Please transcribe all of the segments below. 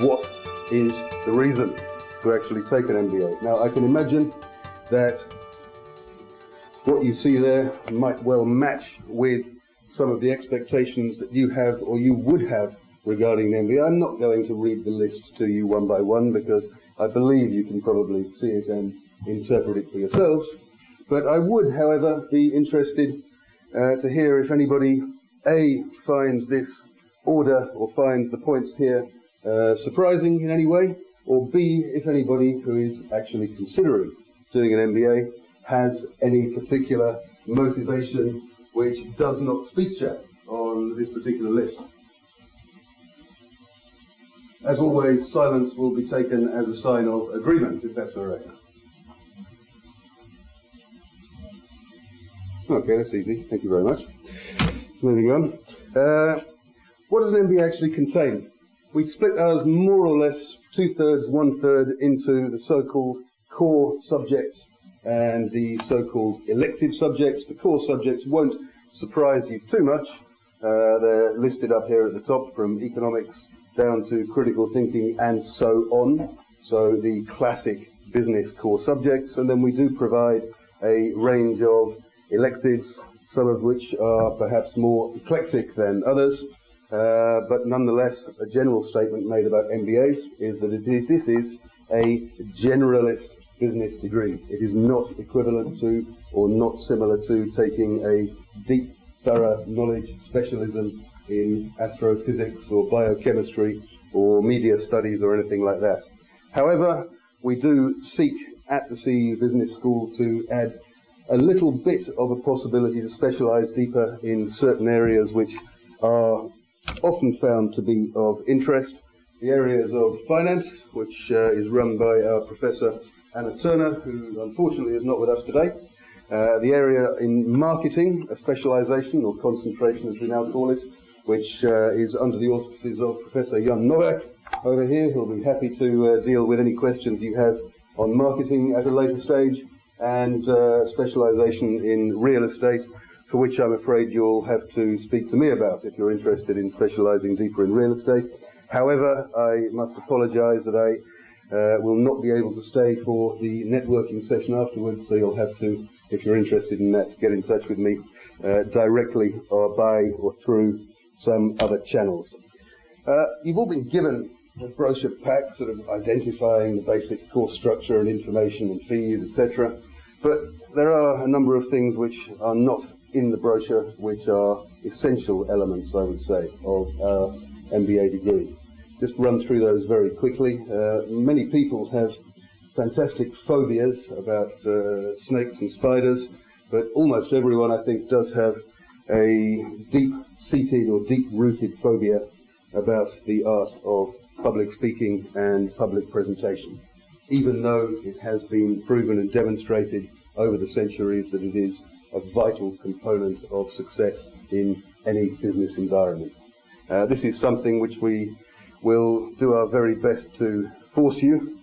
what is the reason to actually take an MBA. Now, I can imagine that what you see there might well match with some of the expectations that you have or you would have regarding the MBA. I'm not going to read the list to you one by one because I believe you can probably see it and interpret it for yourselves. But I would, however, be interested to hear if anybody, A, finds this order or finds the points here surprising in any way, or B, if anybody who is actually considering doing an MBA has any particular motivation which does not feature on this particular list. As always, silence will be taken as a sign of agreement, if that's all right. Okay, that's easy. Thank you very much. Moving on. What does an MBA actually contain? We split ours more or less 2/3, 1/3 into the so-called core subjects and the so-called elective subjects. The core subjects won't surprise you too much. They're listed up here at the top, from economics down to critical thinking and so on. So the classic business core subjects. And then we do provide a range of electives, some of which are perhaps more eclectic than others. But nonetheless, a general statement made about MBAs is that this is a generalist business degree. It is not equivalent to or not similar to taking a deep, thorough knowledge specialism in astrophysics or biochemistry or media studies or anything like that. However, we do seek at the CEU Business School to add a little bit of a possibility to specialise deeper in certain areas which are often found to be of interest. The areas of finance, which is run by our Professor Anna Turner, who unfortunately is not with us today. The area in marketing, a specialisation or concentration as we now call it, which is under the auspices of Professor Jan Novak over here, who'll be happy to deal with any questions you have on marketing at a later stage, and specialisation in real estate, for which I'm afraid you'll have to speak to me about if you're interested in specialising deeper in real estate. However, I must apologise that I will not be able to stay for the networking session afterwards, so you'll have to, if you're interested in that, get in touch with me directly or by or through some other channels. You've all been given a brochure pack sort of identifying the basic course structure and information and fees, etc. But there are a number of things which are not in the brochure, which are essential elements, I would say, of our MBA degree. Just run through those very quickly. Many people have fantastic phobias about snakes and spiders, but almost everyone, I think, does have a deep-seated or deep-rooted phobia about the art of public speaking and public presentation, even though it has been proven and demonstrated over the centuries that it is a vital component of success in any business environment. This is something which we will do our very best to force you.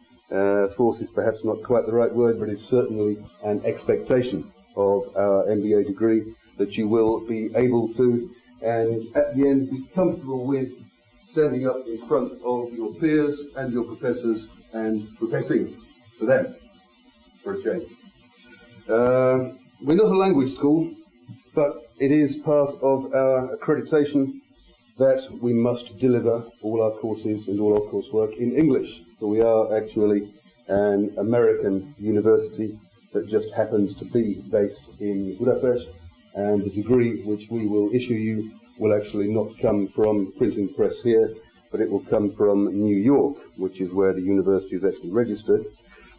Force is perhaps not quite the right word, but it's certainly an expectation of our MBA degree that you will be able to, and at the end, be comfortable with standing up in front of your peers and your professors and professing to them, for a change. We're not a language school, but it is part of our accreditation that we must deliver all our courses and all our coursework in English. So we are actually an American university that just happens to be based in Budapest, and the degree which we will issue you will actually not come from printing press here, but it will come from New York, which is where the university is actually registered.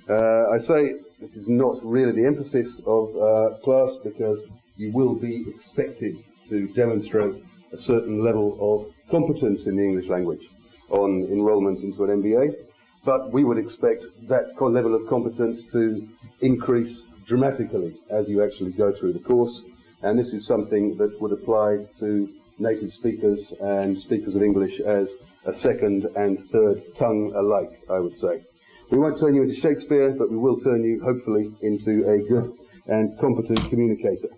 I say this is not really the emphasis of our class, because you will be expected to demonstrate a certain level of competence in the English language on enrolment into an MBA, but we would expect that level of competence to increase dramatically as you actually go through the course, and this is something that would apply to native speakers and speakers of English as a second and third tongue alike, I would say. We won't turn you into Shakespeare, but we will turn you, hopefully, into a good and competent communicator.